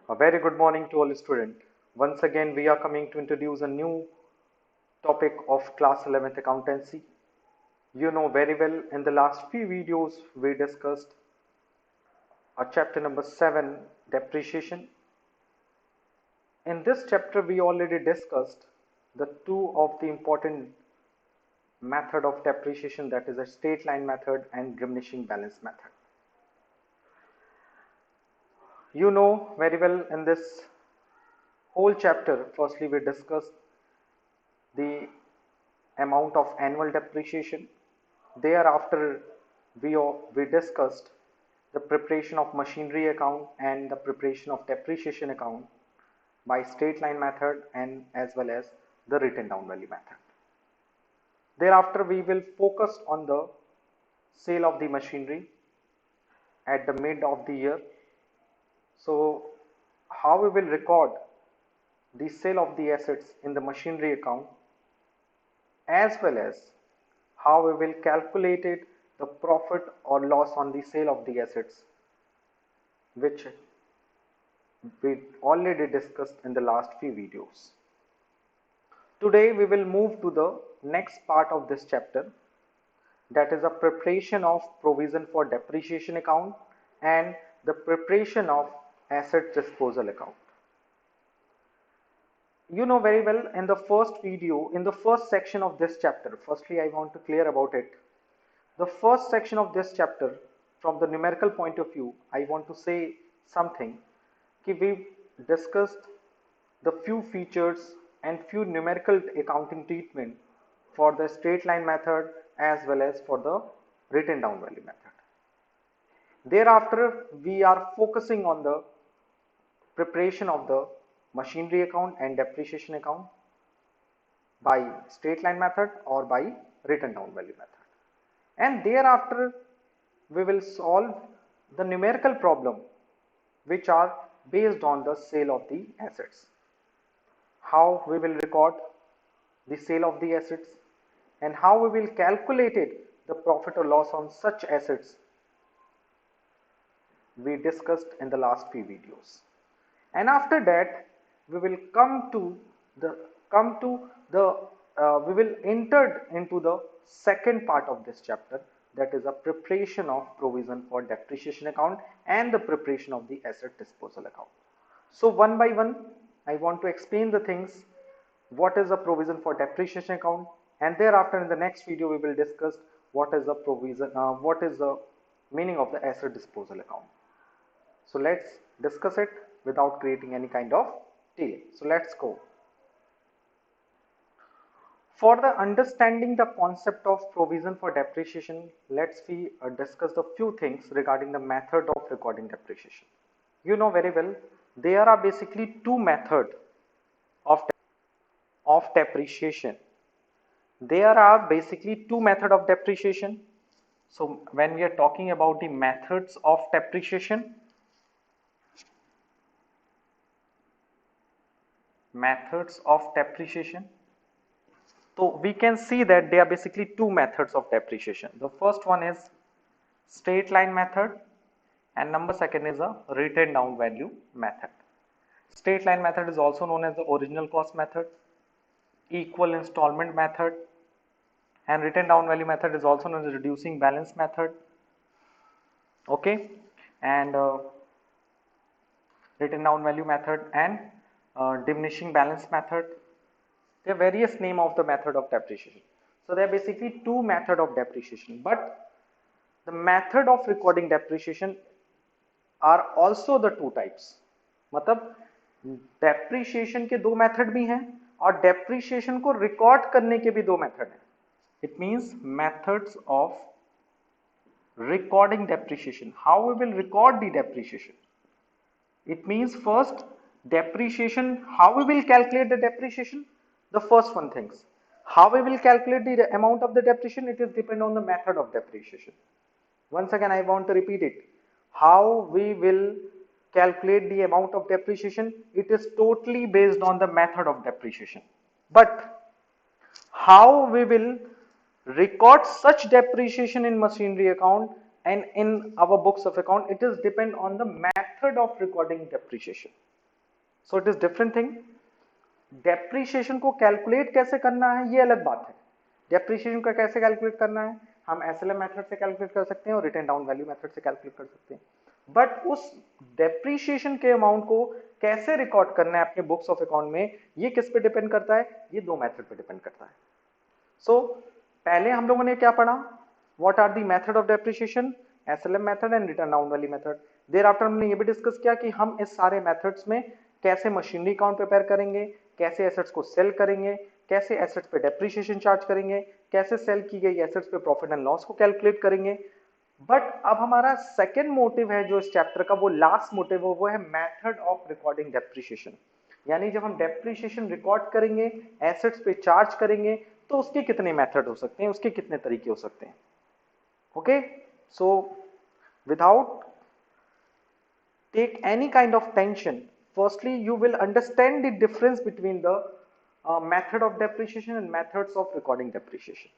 A very good morning to all students. Once again, we are coming to introduce a new topic of class 11th accountancy. You know very well in the last few videos we discussed our chapter number 7 depreciation. In this chapter we already discussed the two of the important method of depreciation, that is a straight line method and diminishing balance method. You know very well in this whole chapter, firstly we discussed the amount of annual depreciation. Thereafter, we discussed the preparation of machinery account and the preparation of depreciation account by straight line method and as well as the written down value method. Thereafter, we will focus on the sale of the machinery at the mid of the year. So, how we will record the sale of the assets in the machinery account, as well as how we will calculate it, the profit or loss on the sale of the assets, which we already discussed in the last few videos. Today we will move to the next part of this chapter, that is a preparation of provision for depreciation account and the preparation of asset disposal account. You know very well in the first video, in the first section of this chapter, firstly I want to clear about it. The first section of this chapter, from the numerical point of view, I want to say something. We discussed the few features and few numerical accounting treatment for the straight line method as well as for the written down value method. Thereafter, we are focusing on the preparation of the machinery account and depreciation account by straight line method or by written down value method. And thereafter we will solve the numerical problem which are based on the sale of the assets. How we will record the sale of the assets and how we will calculate it, the profit or loss on such assets, we discussed in the last few videos. And after that we will we will enter into the second part of this chapter, that is a preparation of provision for depreciation account and the preparation of the asset disposal account. So one by one I want to explain the things, what is a provision for depreciation account, and thereafter in the next video we will discuss what is the provision, what is the meaning of the asset disposal account. So let's discuss it without creating any kind of delay. So let's go. For the understanding the concept of provision for depreciation, let's we discuss the few things regarding the method of recording depreciation. You know very well there are basically two methods of depreciation. There are basically two methods of depreciation. So when we are talking about the methods of depreciation, so we can see that there are basically two methods of depreciation. The first one is straight line method and number second is a written down value method. Straight line method is also known as the original cost method, equal installment method, and written down value method is also known as reducing balance method. Okay, and written down value method and diminishing balance method. There are various name of the method of depreciation. So there are basically two method of depreciation, but the method of recording depreciation are also the two types. मतलब depreciation के दो method भी हैं और depreciation को record करने के भी दो method हैं. It means methods of recording depreciation. How we will record the depreciation? It means first depreciation, how we will calculate the depreciation? The first one things. How we will calculate the amount of the depreciation? It is depend on the method of depreciation. Once again I want to repeat it. How we will calculate the amount of depreciation? It is totally based on the method of depreciation. But how we will record such depreciation in machinery account and in our books of account, it is depend on the method of recording depreciation. So it is different thing. Depreciation को calculate कैसे करना है ये अलग बात है। Depreciation को कैसे कैलकुलेट करना है, हम एसएलएम मेथड से कैलकुलेट कर सकते हैं और रिटन डाउन वैल्यू मेथड से कैलकुलेट कर सकते हैं, बट उस डेप्रीशिएशन के अमाउंट को कैसे रिकॉर्ड करना है अपने बुक्स ऑफ अकाउंट में, ये किस पे डिपेंड करता है, ये दो मेथड पे डिपेंड करता है। सो पहले हम लोगों ने क्या पढ़ा, what are the method of depreciation, SLM method and written down value method. Thereafter हमने ये भी डिस्कस किया कि हम इस सारे मेथड्स में कैसे मशीनरी अकाउंट प्रिपेयर करेंगे, कैसे एसेट्स को सेल करेंगे, कैसे एसेट्स पे डेप्रीशिएशन चार्ज करेंगे, कैसे सेल की गई एसेट्स पे प्रॉफिट एंड लॉस को कैलकुलेट करेंगे। बट अब हमारा सेकेंड मोटिव है जो इस चैप्टर का, वो लास्ट मोटिव है, वो है मेथड ऑफ रिकॉर्डिंग डेप्रीशिएशन। यानी जब हम डेप्रीशिएशन रिकॉर्ड करेंगे, एसेट्स पे चार्ज करेंगे, तो उसके कितने मेथड हो सकते हैं, उसके कितने तरीके हो सकते हैं। Okay, so without take any kind of tension, firstly you will understand the difference between the method of depreciation and methods of recording depreciation.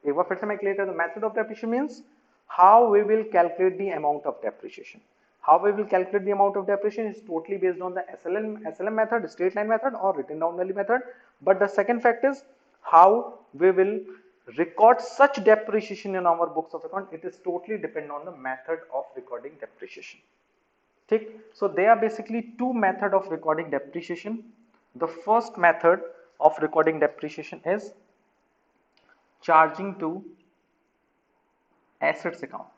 एक बार फिर से मैं क्लियर कर दूं, method of depreciation means how we will calculate the amount of depreciation. How we will calculate the amount of depreciation is totally based on the SLM method, straight line method और written down value method, but the second fact is how we will record such depreciation in our books of account, it is totally depend on the method of recording depreciation. ठीक, so there are basically two method of recording depreciation. The first method of recording depreciation is charging to assets account.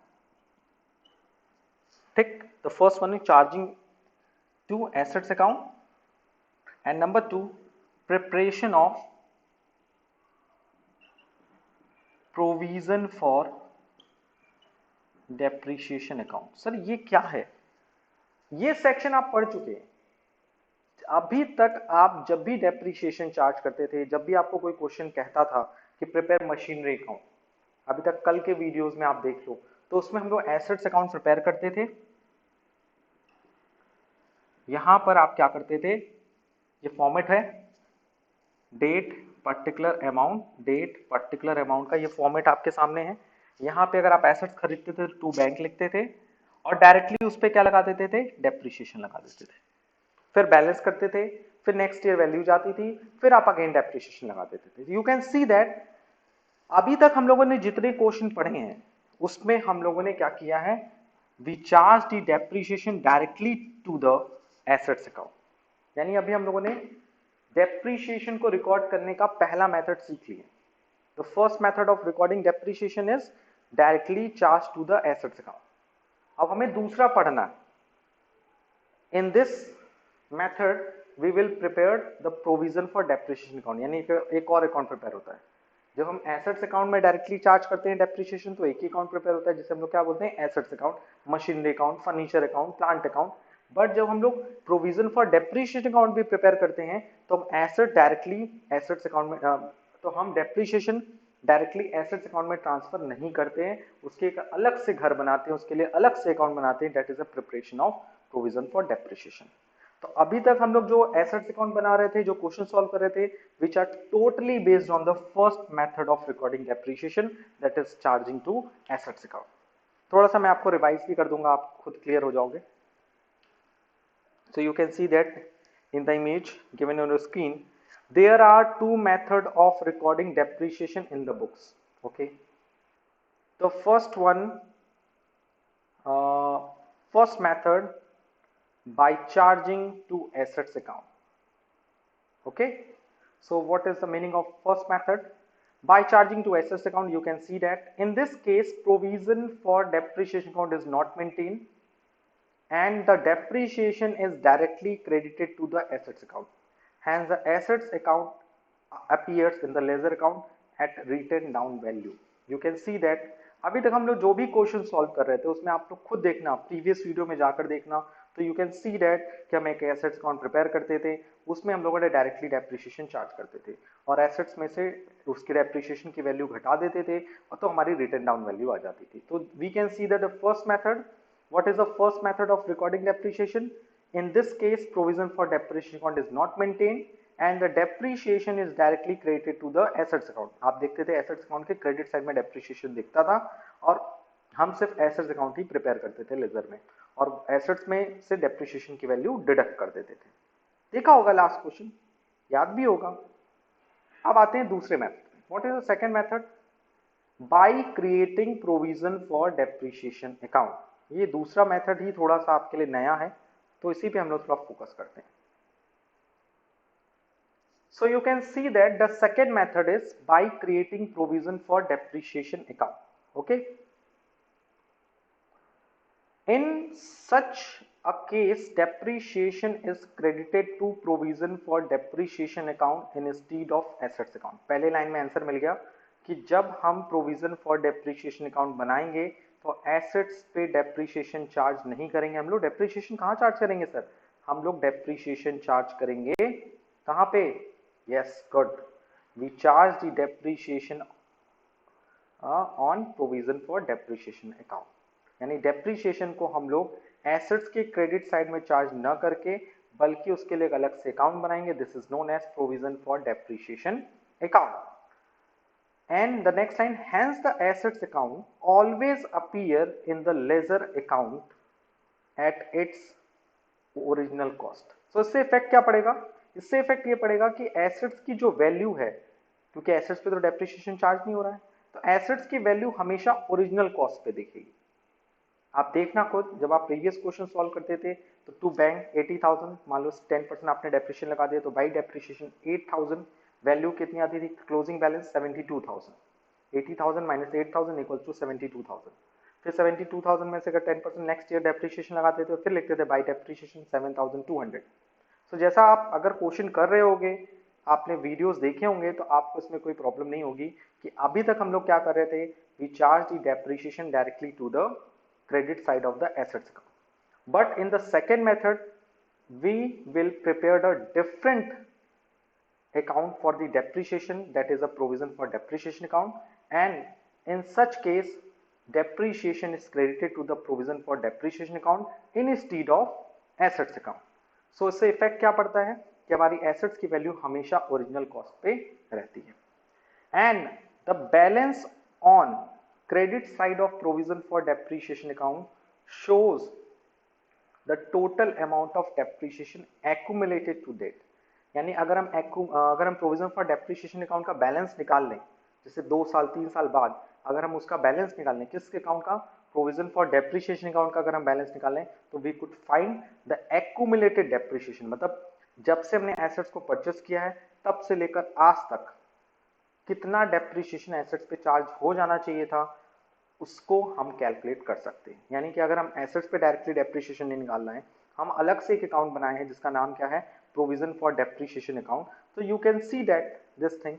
ठीक, the first one is charging to assets account, and number two, preparation of provision for depreciation account. Sir ये क्या है, ये section आप पढ़ चुके हैं। अभी तक आप जब भी डेप्रीशिएशन चार्ज करते थे, जब भी आपको कोई क्वेश्चन कहता था कि प्रिपेयर मशीनरी अकाउंट, अभी तक कल के वीडियोस में आप देख लो, तो उसमें हम लोग एसेट्स अकाउंट प्रिपेयर करते थे। यहां पर आप क्या करते थे, ये फॉर्मेट है, date particular amount, date particular amount का ये फॉर्मेट आपके सामने है। यहाँ पे अगर आप एसेट्स खरीदते थे टू बैंक लिखते थे और डायरेक्टली उस पर क्या लगा देते थे, डेप्रीशिएशन लगा देते थे, फिर बैलेंस करते थे, फिर नेक्स्ट ईयर वैल्यू जाती थी, फिर आप अगेन डेप्रीशिएशन लगा देते थे। यू कैन सी दैट अभी तक हम लोगों ने जितने क्वेश्चन पढ़े हैं उसमें हम लोगों ने क्या किया है, we charge the depreciation directly to the assets account. यानी अभी हम लोगों ने डेप्रीशिएशन को रिकॉर्ड करने का पहला मेथड सीख लिया। The first method of recording depreciation is directly charge to the assets account. अब हमें दूसरा पढ़ना है। In this method we will prepare the provision for depreciation account, यानी एक और अकाउंट प्रिपेयर होता है। जब हम एसेट्स अकाउंट में डायरेक्टली चार्ज करते हैं डेप्रीशिएशन, तो एक ही अकाउंट प्रिपेयर होता है जिसे हम लोग क्या बोलते हैं, assets account, machinery account, furniture account, plant account. But जब हम लोग प्रोविजन फॉर डेप्रीशिएशन अकाउंट भी प्रिपेयर करते हैं, तो हम एसेट डायरेक्टली एसेट्स अकाउंट में तो हम डेप्रीशिएशन डायरेक्टली एसेट्स अकाउंट में ट्रांसफर नहीं करते हैं, उसके एक अलग से घर बनाते हैं, उसके लिए अलग से अकाउंट बनाते हैं, that is a preparation of provision for depreciation. तो अभी तक हम लोग जो एसेट्स अकाउंट बना रहे थे, जो क्वेश्चन सॉल्व कर रहे थे, which are totally based on the first method of recording depreciation, that is charging to assets account. थोड़ा सा मैं आपको रिवाइज भी कर दूंगा, आप खुद क्लियर हो जाओगे। So you can see that in the image given on your screen, there are two methods of recording depreciation in the books. Okay, the first one, first method by charging to assets account. Okay, so what is the meaning of first method? By charging to assets account, you can see that in this case provision for depreciation account is not maintained and the depreciation is directly credited to the assets account. Hence the assets account appears in the ledger account at written down value. You can see that अभी तक हम लोग जो भी question solve कर रहे थे उसमें आप लोग खुद देखना, प्रीवियस वीडियो में जाकर देखना, तो यू कैन सी दैट कि हम एक एसेट्स अकाउंट प्रिपेयर करते थे, उसमें हम लोगों ने डायरेक्टली डेप्रीशिएशन चार्ज करते थे और एसेट्स में से उसकी डेप्रीशिएशन की वैल्यू घटा देते थे और तो हमारी रिटन डाउन वैल्यू आ जाती थी। तो we can see that the first method, what is the first method of recording depreciation? In this case provision for depreciation account is not maintained and the depreciation is directly credited to the assets account. आप देखते थे assets account के credit side में depreciation दिखता था और हम सिर्फ assets account ही prepare करते थे लेजर में, और एसेट्स में से डेप्रिसिएशन की वैल्यू डिडक्ट कर देते थे। देखा होगा लास्ट क्वेश्चन, याद भी होगा। अब आते हैं दूसरे मेथड में। What is the second method? By creating provision for depreciation account. ये दूसरा मेथड ही थोड़ा सा आपके लिए नया है, तो इसी पे हम लोग थोड़ा फोकस करते हैं। So you can see that the second method is by creating provision for depreciation account. Okay. In such a case, depreciation is credited to provision for depreciation account instead of assets account. पहले line में answer मिल गया कि जब हम provision for depreciation account बनाएंगे तो assets पे depreciation charge नहीं करेंगे। हम लोग depreciation कहाँ charge करेंगे सर? हम लोग depreciation charge करेंगे कहाँ पे? Yes, good. We charge the depreciation on provision for depreciation account. यानी डेप्रीशिएशन को हम लोग एसेट्स के क्रेडिट साइड में चार्ज न करके बल्कि उसके लिए एक अलग से अकाउंट बनाएंगे। This is known as provision for depreciation account. And the next line, hence the assets account always appear in the ledger account at its original cost. So इससे इफेक्ट क्या पड़ेगा? इससे इफेक्ट ये पड़ेगा कि एसेट्स की जो वैल्यू है, क्योंकि एसेट्स पे तो डेप्रीशिएशन चार्ज नहीं हो रहा है, तो एसेट्स की वैल्यू हमेशा ओरिजिनल कॉस्ट पे दिखेगी। आप देखना खुद, जब आप प्रीवियस क्वेश्चन सॉल्व करते थे तो टू बैंक 80,000, मान लो 10% आपने डेप्रिसिएशन लगा दिया तो बाई डेप्रिसिएशन 8,000, वैल्यू कितनी आती थी? Closing balance 72,000। 80,000 minus 8,000 equal to 72,000। फिर 72,000 में से अगर 10% नेक्स्ट ईयर डेप्रिसिएशन लगाते थे तो फिर लिखते थे बाई डेप्रिसिएशन 7,200। तो जैसा आप अगर क्वेश्चन कर रहे होगे, आपने वीडियोस देखे होंगे, तो आपको इसमें कोई प्रॉब्लम नहीं होगी कि अभी तक हम लोग क्या कर रहे थे, we charge the depreciation directly to the credit side of the assets account. But in the second method, we will prepare a different account for the depreciation, that is a provision for depreciation account, and in such case depreciation is credited to the provision for depreciation account instead of assets account. So इससे effect क्या पड़ता है कि हमारी assets की value हमेशा original cost पे रहती है। And the balance on credit side of provision for depreciation account shows the total amount of depreciation accumulated to date। यानी अगर हम प्रोविजन फॉर डेप्रिसिएशन अकाउंट का बैलेंस निकाल लें, जैसे 2 साल 3 साल बाद अगर हम उसका बैलेंस निकाल लें, किसके अकाउंट का? प्रोविजन फॉर डेप्रिसिएशन अकाउंट का अगर हम बैलेंस निकाल लें तो we could find the accumulated depreciation. मतलब जब से हमने एसेट्स को परचेस किया है तब से लेकर आज तक कितना डेप्रिसिएशन एसेट्स पे चार्ज हो जाना चाहिए था, उसको हम कैलकुलेट कर सकते हैं। यानी कि अगर हम एसेट्स पे डायरेक्टली डेप्रिसिएशन नहीं निकालना है, हम अलग से एक अकाउंट बनाए हैं जिसका नाम क्या है? Provision for depreciation account. तो you can see that this thing,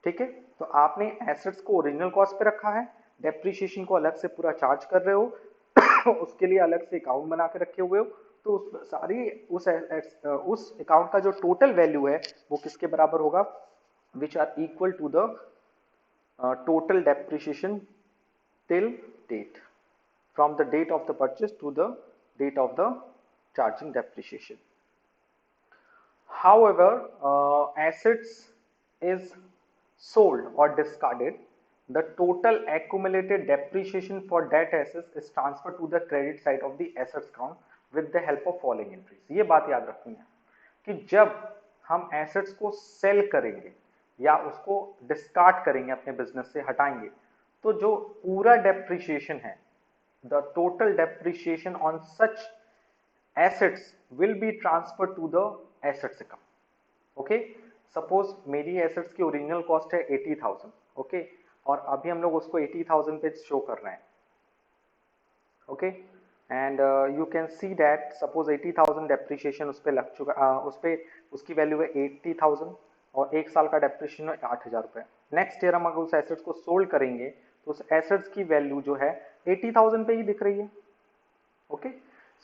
ठीक है। तो आपने एसेट्स को ओरिजिनल कॉस्ट पे रखा है, डेप्रिसिएशन को अलग से पूरा चार्ज कर रहे हो उसके लिए अलग से अकाउंट बना के रखे हुए हो, तो उस अकाउंट का जो टोटल वैल्यू है वो किसके बराबर होगा? Which are equal to the total depreciation till date, from the date of the purchase to the date of the charging depreciation. However, assets is sold or discarded, the total accumulated depreciation for that assets is transferred to the credit side of the assets account with the help of following entries. ये बात याद रखनी है कि जब हम assets को sell करेंगे या उसको डिस्कार्ड करेंगे, अपने बिजनेस से हटाएंगे, तो जो पूरा डेप्रिसिएशन है, the total depreciation on such assets will be transfer to the assets account. Okay, suppose मेरी एसेट्स की ओरिजिनल कॉस्ट है 80,000, ओके, और अभी हम लोग उसको 80,000 पे शो कर रहे हैं, okay, and you can see that suppose 80,000 depreciation उस पे लग चुका, उसकी वैल्यू है 80,000 और 1 साल का डेप्रिसिएशन है 8,000 रुपए। नेक्स्ट ईयर हम अगर उस एसेट्स को सोल्ड करेंगे तो उस एसेट्स की वैल्यू जो है 80,000 पे ही दिख रही है। ओके,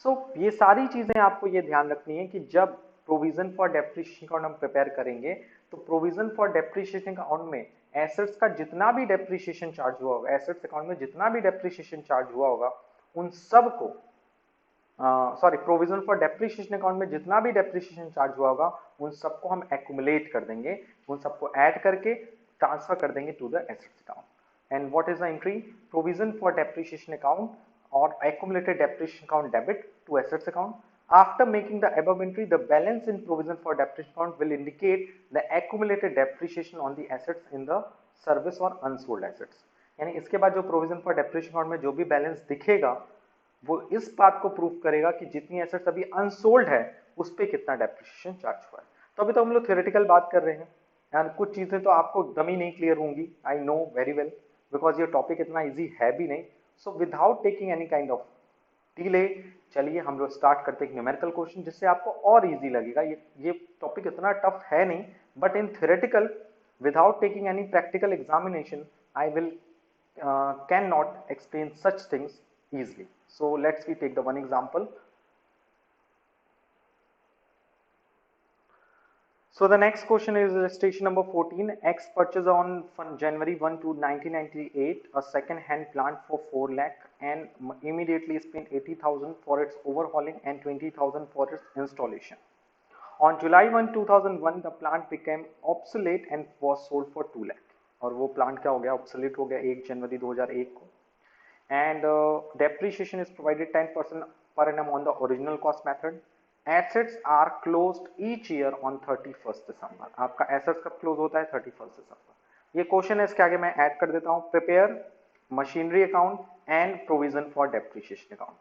सो ये सारी चीजें आपको ये ध्यान रखनी है कि जब प्रोविजन फॉर डेप्रिसिएशन अकाउंट हम प्रिपेयर करेंगे तो प्रोविजन फॉर डेप्रिसिएशन अकाउंट में एसेट्स का जितना भी डेप्रिसिएशन चार्ज हुआ होगा, एसेट्स अकाउंट में जितना भी डेप्रिसिएशन चार्ज हुआ होगा, उन सब को प्रोविजन फॉर डेप्रिसिएशन अकाउंट में जितना भी डेप्रिसिएशन चार्ज हुआ होगा उन सबको हम एक्यूमुलेट कर देंगे, उन सबको ऐड करके ट्रांसफर कर देंगे to the assets account. And what is the entry? Provision for depreciation account or accumulated depreciation account debit to assets account. After making the above entry, the balance in provision for depreciation account will indicate the accumulated depreciation on the assets in the service or unsold assets. यानी इसके बाद जो provision for depreciation account में जो भी balance दिखेगा वो इस बात को प्रूव करेगा कि जितनी एसेट्स अभी अनसोल्ड है उस पर कितना डेप्रिसिएशन चार्ज हुआ है। तो अभी तो हम लोग थ्योरेटिकल बात कर रहे हैं यार, कुछ चीजें तो आपको एकदम ही नहीं क्लियर होंगी, I know very well, because ये टॉपिक इतना इजी है भी नहीं। So without taking any kind of delay, चलिए हम लोग स्टार्ट करते हैं न्यूमेरिकल क्वेश्चन जिससे आपको और इजी लगेगा। ये टॉपिक इतना टफ है नहीं, but in theoretical without taking any practical examination I will can not explain such things easily. So let's we take the one example. So the next question is illustration number 14. X purchased on January 1 to 1998 a second hand plant for 4 lakh and immediately spent 80,000 for its overhauling and 20,000 for its installation. On July 1 2001 the plant became obsolete and was sold for 2 lakh. और वो plant क्या हो गया, obsolete हो गया 1 जनवरी 2001 को। And depreciation is provided 10% per annum on the original cost method. Assets are closed each year on 31st December. आपका assets कब close होता है, 31st December। ये क्वेश्चन है, इसके आगे मैं ऐड कर देता हूँ prepare machinery account and provision for depreciation account,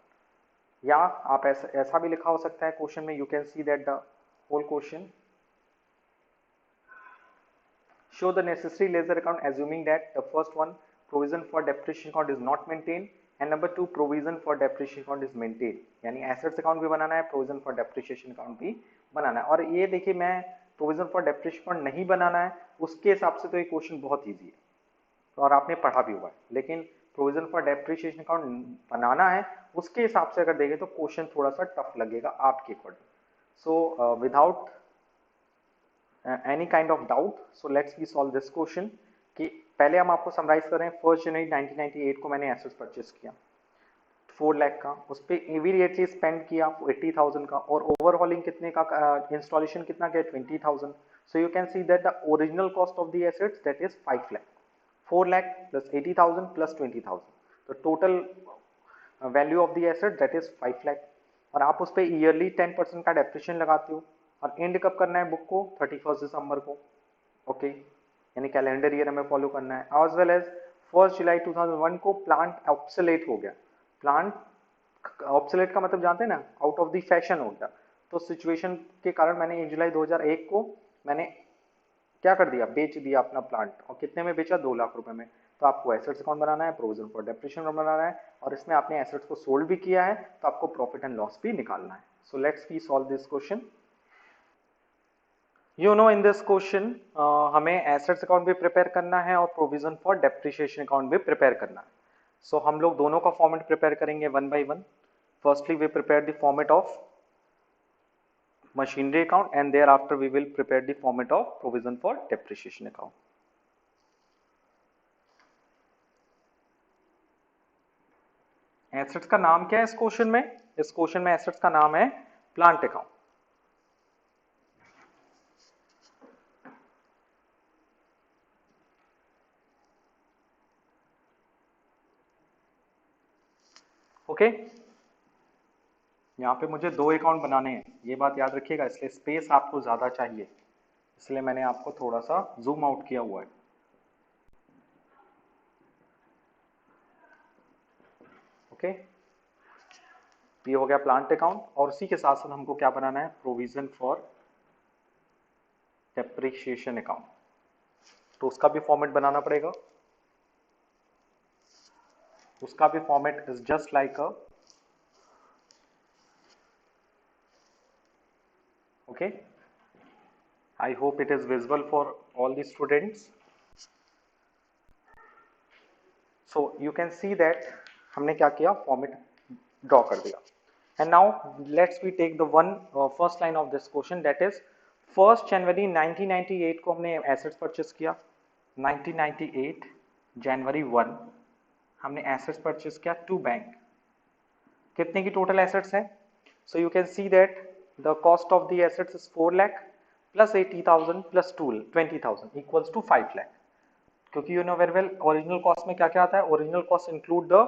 या आप ऐसा भी लिखा हो सकता है क्वेश्चन में, you can see that the whole question show the necessary ledger account assuming that the first one provision for depreciation account is not maintained and number 2 provision for depreciation account is maintained। यानी assets account भी बनाना है, provision for depreciation account भी बनाना है। और ये देखिए मैं provision for depreciation account नहीं बनाना है, उसके हिसाब से तो ये क्वेश्चन बहुत ईजी है और आपने पढ़ा भी हुआ है, लेकिन provision for depreciation account बनाना है उसके हिसाब से अगर देखें तो क्वेश्चन थोड़ा सा टफ लगेगा आपके according. So without any kind of doubt, so let's we solve this question। कि पहले हम आपको समराइज कर रहे हैं, 1 जनवरी 1998 को मैंने एसेट्स परचेस किया 4 लाख का, उस पर इमीडिएटली स्पेंड किया 80,000 का, और ओवरहॉलिंग कितने का, इंस्टॉलेशन कितना क्या, 20,000। So you can see that the original cost of the assets that is 5 lakh, 4 lakh plus 80,000 plus 20,000, तो total value of the asset that is 5 lakh. और आप उस पर ईयरली 10% का डेप्रिसिएशन लगाते हो, और एंड कब करना है बुक को, 31 दिसंबर को, ओके, यानी कैलेंडर ईयर हमें फॉलो करना है। एज वेल एज 1 जुलाई 2001 को प्लांट ऑब्सोलेट हो गया। प्लांट ऑब्सोलेट का मतलब जानते हैं ना, आउट ऑफ द फैशन हो गया। तो सिचुएशन के कारण मैंने 1 जुलाई 2001 को मैंने क्या कर दिया, बेच दिया अपना प्लांट, और कितने में बेचा, 2 लाख रुपए में। तो आपको एसेट्स अकाउंट बनाना है, प्रोविजन फॉर डेप्रिसिएशन अकाउंट बनाना है, और इसमें आपने एसेट्स को सोल्ड भी किया है तो आपको प्रॉफिट एंड लॉस भी निकालना है। So let's we solve this question. You know in this question हमें एसेट्स अकाउंट भी प्रिपेयर करना है और प्रोविजन फॉर डेप्रिसिएशन अकाउंट भी प्रिपेयर करना है। सो हम लोग दोनों का फॉर्मेट प्रिपेयर करेंगे one by one. Firstly we prepare the format of machinery account and thereafter we will prepare the format of provision for depreciation account. Assets का नाम क्या है इस क्वेश्चन में, इस क्वेश्चन में एसेट्स का नाम है प्लांट अकाउंट। ओके, यहाँ पे मुझे 2 अकाउंट बनाने हैं, ये बात याद रखिएगा, इसलिए स्पेस आपको ज्यादा चाहिए, इसलिए मैंने आपको थोड़ा सा जूम आउट किया हुआ है। ओके, ये हो गया प्लांट अकाउंट, और उसी के साथ साथ हमको क्या बनाना है, प्रोविजन फॉर डेप्रिसिएशन अकाउंट, तो उसका भी फॉर्मेट बनाना पड़ेगा। उसका भी format is just like a, okay, I hope it is visible for all the students। so you can see that हमने क्या किया, फॉर्मेट ड्रॉ कर दिया। And now let's we take the one first line of this question, that is 1 जनवरी 1998 को हमने assets purchase किया, 1998 जनवरी 1 हमने एसेट्स परचेस किया टू बैंक। कितने की टोटल एसेट्स है, so you can see that the cost of the assets is 4 lakh plus 80,000 plus 20,000 equals to 5 lakh। क्योंकि you know very well original cost में क्या क्या आता है, original cost include the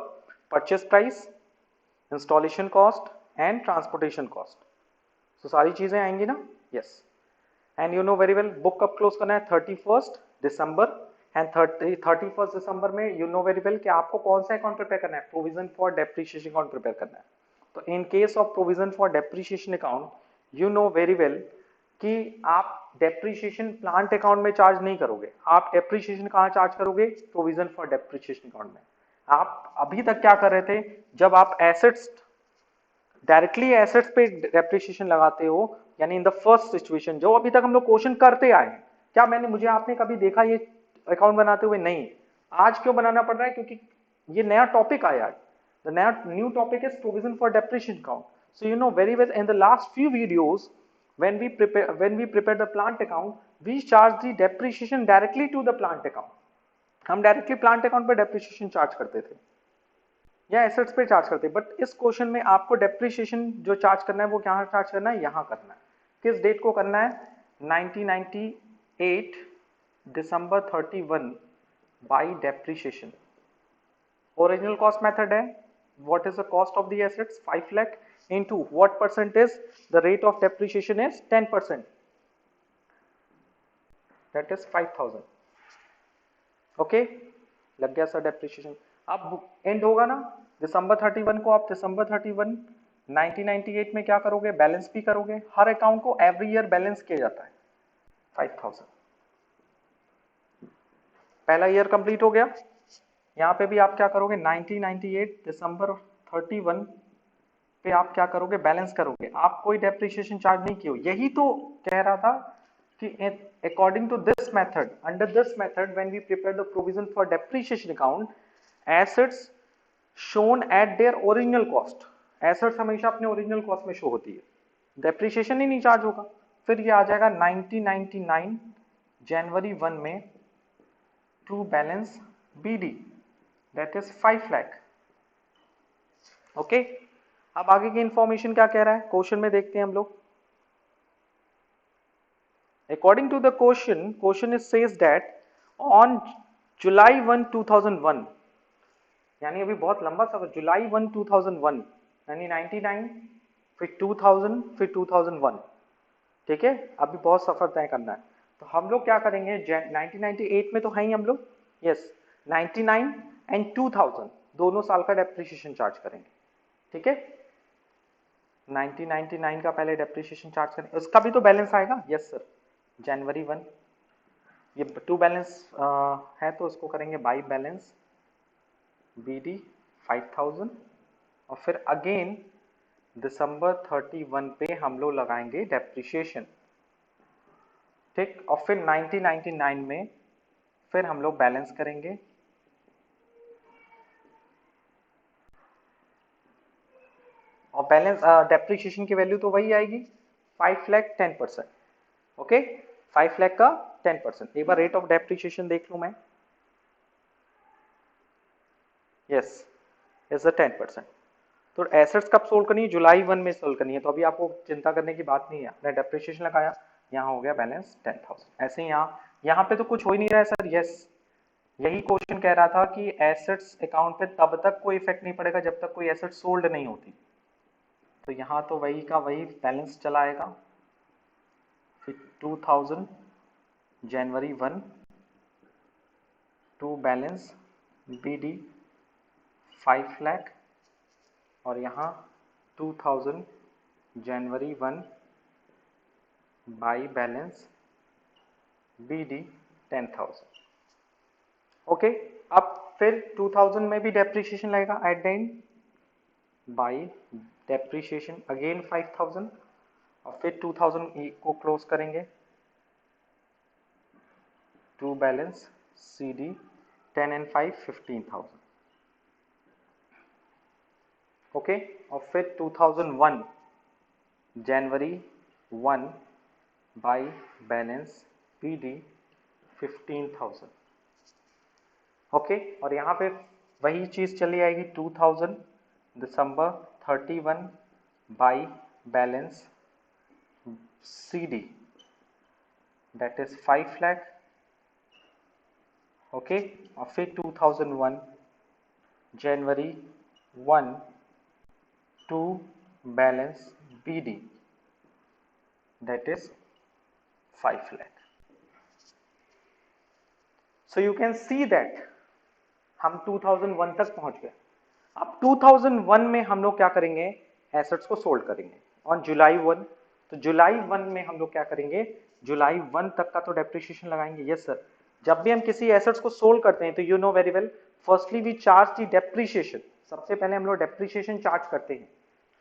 purchase price installation cost and transportation cost. तो सारी चीजें आएंगी ना, yes. And you know very well book कब क्लोज करना है, 31 दिसंबर। एंड 31 दिसंबर में यू नो वेरी वेल कि आपको कौन सा अकाउंट प्रिपेयर करना है, provision for depreciation account prepare करना है। तो in case of provision for depreciation account you know very well कि आप डेप्रिसिएशन प्लांट अकाउंट में चार्ज नहीं करोगे, आप डेप्रिसिएशन कहाँ चार्ज करोगे, प्रोविजन फॉर डेप्रिसिएशन अकाउंट में। आप अभी तक क्या कर रहे थे, जब आप एसेट्स डायरेक्टली एसेट्स पे डेप्रिसिएशन लगाते हो, यानी इन द फर्स्ट सिचुएशन जो अभी तक हम लोग क्वेश्चन करते आए हैं, क्या मैंने मुझे आपने कभी देखा ये अकाउंट बनाते हुए, नहीं। आज क्यों बनाना पड़ रहा है, क्योंकि ये नया टॉपिक आया है। द नया new topic is provision for depreciation account. So you know very well in the last few videos when we prepare the plant account we charge the depreciation directly to the plant account। हम directly plant account पे depreciation charge करते थे या assets पे charge करते हैं, but इस question में आपको डेप्रिसिएशन जो चार्ज करना है वो कहाँ चार्ज करना है, यहाँ करना है। किस डेट को करना है, 1998 December 31 by depreciation. Original cost method है, what is the cost of the assets 5 lakh into what percentage, the rate of depreciation is 10%, that is 5000। Okay, लग गया सर डेप्रिसिएशन। अब एंड होगा ना दिसंबर 31 को, आप दिसंबर 31 1998 में क्या करोगे, बैलेंस भी करोगे। हर अकाउंट को एवरी ईयर बैलेंस किया जाता है 5000। पहला ईयर कंप्लीट हो गया, यहाँ पे भी आप क्या करोगे 1998 दिसंबर 31 पे आप क्या करोगे, बैलेंस करोगे। आप कोई डेप्रिसिएशन चार्ज नहीं किए हो। यही तो कह रहा था कि according to this method, under this method when we prepare the provision for depreciation account, assets shown at their original cost, assets हमेशा अपने ओरिजिनल कॉस्ट में शो होती है, डेप्रिसिएशन ही नहीं चार्ज होगा। फिर ये आ जाएगा 1999 जनवरी 1 में to balance BD, that is 5 lakh. Okay, अब आगे की इंफॉर्मेशन क्या कह रहा है, क्वेश्चन में देखते हैं हम लोग। According to the question, question is says that on July 1 2001, यानी अभी बहुत लंबा सफर, जुलाई 1 2001 यानी 99 फिर 2000 फिर 2001, ठीक है, अभी बहुत सफर तय करना है। तो हम लोग क्या करेंगे, 1998 में तो है ही हम लोग, यस, 99 एंड 2000 दोनों साल का डेप्रिसिएशन चार्ज करेंगे, ठीक है। 1999 का पहले डेप्रिसिएशन चार्ज करें, उसका भी तो बैलेंस आएगा, यस सर, जनवरी 1। ये टू बैलेंस है तो उसको करेंगे बाई बैलेंस बीडी 5000, और फिर अगेन दिसंबर 31 पे हम लोग लगाएंगे डेप्रिसिएशन, ठीक। और फिर 1999 में फिर हम लोग बैलेंस करेंगे, और बैलेंस डेप्रिसिएशन की वैल्यू तो वही आएगी 5 लाख 10%, ओके, 5 लाख का 10%। एक बार रेट ऑफ डेप्रिसिएशन देख लूं मैं, यस इज 10%। तो एसेट्स कब सोल्व करनी है, जुलाई 1 में सोल्व करनी है, तो अभी आपको चिंता करने की बात नहीं है। आपने डेप्रिसिएशन लगाया, यहाँ हो गया बैलेंस 10,000। ऐसे ही यहाँ पे तो कुछ हो ही नहीं रहा है सर, यस, यही क्वेश्चन कह रहा था कि एसेट्स अकाउंट पे तब तक कोई इफेक्ट नहीं पड़ेगा जब तक कोई एसेट सोल्ड नहीं होती। तो यहाँ तो वही का वही बैलेंस चला आएगा, फिर 2000 जनवरी 1 टू बैलेंस बीडी 5 लाख, और यहाँ 2000 जनवरी 1 बाई बैलेंस बीडी 10,000, ओके। अब फिर 2000 में भी डेप्रिसिएशन लगेगा at the end, by depreciation again 5000, और फिर 2000 को क्लोज करेंगे to balance CD 10 and 5 15,000, okay. और फिर 2001 जनवरी 1 बाई बैलेंस PD 15,000, ओके। और यहाँ पे वही चीज चली आएगी 2000 दिसंबर 31 by balance CD, that is 5 lakh, okay. और फिर 2001 जनवरी 1 to balance BD, that is 5 lakh. So you can see that हम 2001 तक पहुंच गए. अब 2001 में हम लोग क्या करेंगे, एसेट्स को सोल्ड करेंगे ऑन जुलाई 1. तो जुलाई 1 में हम लोग क्या करेंगे, जुलाई 1 तक का तो डेप्रिसिएशन लगाएंगे. यस सर, जब भी हम किसी एसेट्स को सोल्ड करते हैं तो you know very well, firstly we charge the depreciation. सबसे पहले हम लोग डेप्रिसिएशन चार्ज करते हैं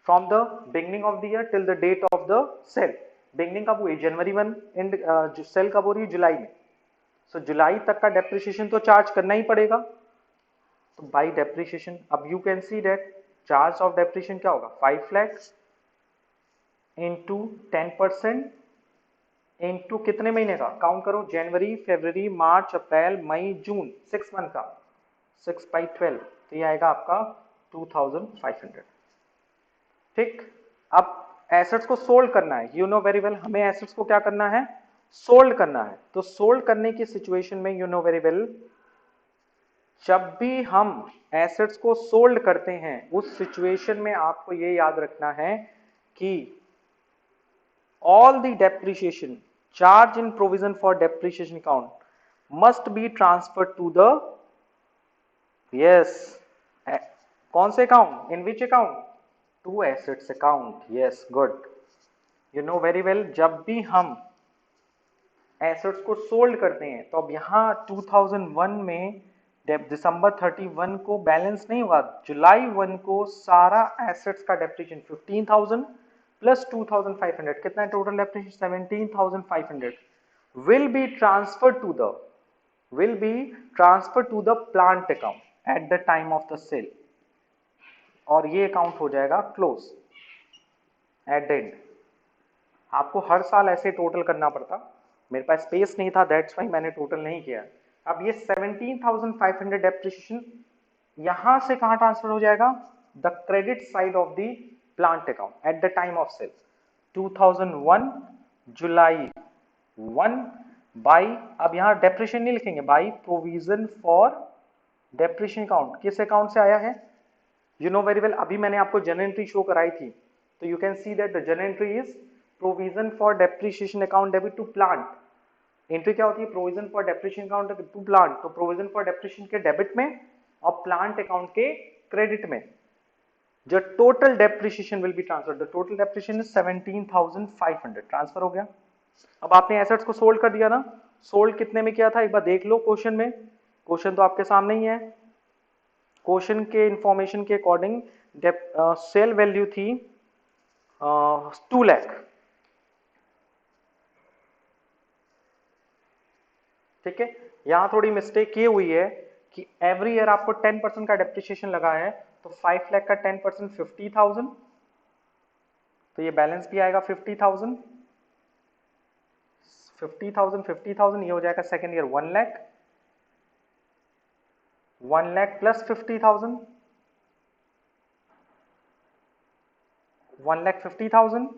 from the beginning of the year till the date of the sale. Beginning कब हुई, जनवरी 1, एंड सेल कब हो रही है, जुलाई में. सो जुलाई तक का डेप्रिसिएशन तो चार्ज करना ही पड़ेगा. तो बाई डेप्रिसिएशन, अब you can see that charge of depreciation क्या होगा, 5 लाख इंटू 10% इंटू कितने महीने का, काउंट करो, जनवरी, फरवरी, मार्च, अप्रैल, मई, जून, 6 मंथ का, 6 बाई 12, तो ये आएगा आपका 2500. ठीक. अब एसेट्स को सोल्ड करना है, यू नो वेरी वेल, हमें एसेट्स को क्या करना है, सोल्ड करना है. तो सोल्ड करने की सिचुएशन में यू नो वेरी वेल, जब भी हम एसेट्स को सोल्ड करते हैं उस सिचुएशन में आपको ये याद रखना है कि all the depreciation charge in provision for depreciation account must be transferred to the, yes, कौन से account, in which account, to assets account. yes, good, you know very well, जब भी हम एसेट्स को सोल्ड करते हैं तो अब यहाँ 2001 में दिसंबर 31 को बैलेंस नहीं हुआ, जुलाई 1 को सारा एसेट्स का डेप्रिसिएशन 15,000 प्लस 2,500, कितना है total depreciation, 17,500 will be transferred to the plant account at the time of the sale, और ये अकाउंट हो जाएगा क्लोज एट द एंड. आपको हर साल ऐसे टोटल करना पड़ता, मेरे पास स्पेस नहीं था, दैट्स वाई मैंने टोटल नहीं किया. अब ये 17,500 डेप्रिसिएशन यहां से कहां ट्रांसफर हो जाएगा, the credit side of the plant account at the time of sale. 2001 जुलाई 1 बाई, अब यहां डेप्रिसिएशन नहीं लिखेंगे, by provision for depreciation account. किस अकाउंट से आया है, यू नो वेरी वेल, अभी मैंने आपको जनरल एंट्री शो कराई थी, तो you can see that the journal entry is provision for depreciation account debit to plant. Entry क्या होती है, provision for depreciation account to plant, तो प्रोविजन फॉर डेप्रिसिएशन के डेबिट में और प्लांट अकाउंट के क्रेडिट में जो total depreciation will be transfer, the total depreciation is 17,500 transfer हो गया. अब आपने एसेट्स को सोल्ड कर दिया ना, सोल्ड कितने में किया था एक बार देख लो क्वेश्चन में, क्वेश्चन तो आपके सामने ही है. क्वेश्चन के इंफॉर्मेशन के अकॉर्डिंग सेल वैल्यू थी 2 लाख. ठीक है, यहां थोड़ी मिस्टेक ये हुई है कि एवरी ईयर आपको 10% का डेप्रिसिएशन लगा है, तो 5 लाख का 10% 50,000, तो ये बैलेंस भी आएगा 50,000, 50,000 50,000, ये हो जाएगा second year 1 lakh, 1 lakh plus 50,000, 1,50,000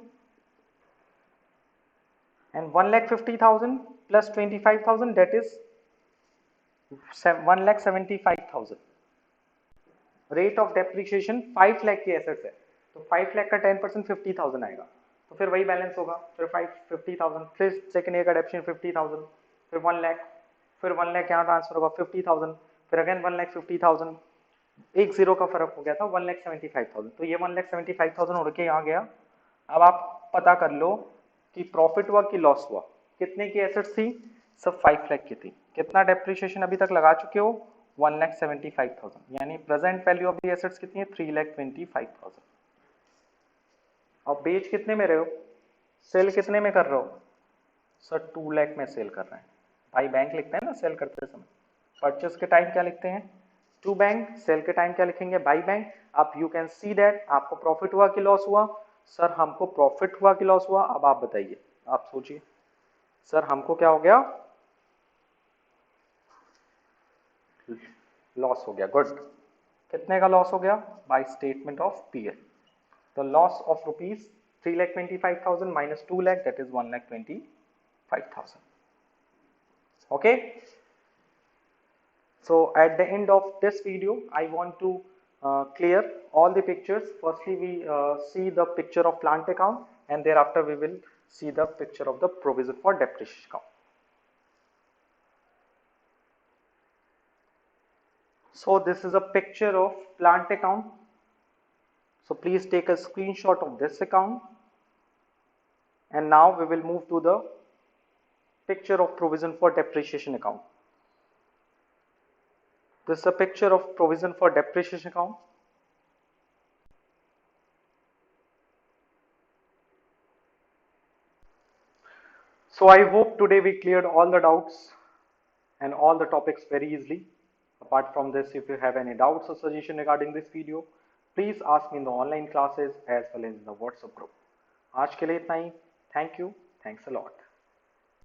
and 1,50,000 plus 25,000, that is 1,75,000. Rate of depreciation 5 lakh की एसेट्स है, तो 5 लाख का 10% 50,000 आएगा, तो फिर वही बैलेंस होगा, फिर 50,000, फिर सेकेंड ईयर का डेप्रिसिएशन 50,000, फिर 1 लाख, फिर 1 लाख यहाँ ट्रांसफर होगा 50,000, फिर अगेन 1,50,000, एक जीरो का फर्क हो गया था 1,75,000, तो ये 1,75,000 उड़ के यहाँ गया. अब आप पता कर लो कि प्रॉफिट हुआ कि लॉस हुआ, कितने की एसेट्स थी, सब 5 लाख की थी, कितना डेप्रिसिएशन अभी तक लगा चुके हो, 1,75,000, यानी present value of the assets कितनी है, 3,25,000. और बेच कितने में रहे हो, सेल कितने में कर रहे हो, सर 2 लाख में सेल कर रहे हैं. भाई बैंक लिखते हैं ना सेल करते समय, परचेस के टाइम क्या लिखते हैं, टू बैंक, सेल के टाइम क्या लिखेंगे, बाई बैंक. आप यू कैन सी दैट आपको प्रॉफिट हुआ कि लॉस हुआ, सर हमको प्रॉफिट हुआ कि लॉस हुआ. अब आप बताइए, आप सोचिए, सर हमको क्या हो गया, लॉस हो गया. गुड, कितने का लॉस हो गया, by statement of PL, the loss of rupees 3,25,000 minus 2 lakh, that is 1,25,000. Okay, so at the end of this video I want to clear all the pictures. Firstly, we see the picture of plant account, and thereafter we will see the picture of the provision for depreciation account. So this is a picture of plant account. So please take a screenshot of this account. And now we will move to the picture of provision for depreciation account. This is a picture of provision for depreciation account. So I hope today we cleared all the doubts and all the topics very easily. Apart from this, if you have any doubts or suggestion regarding this video, please ask me in the online classes as well as in the WhatsApp group. आज के लिए इतना ही. Thank you. Thanks a lot.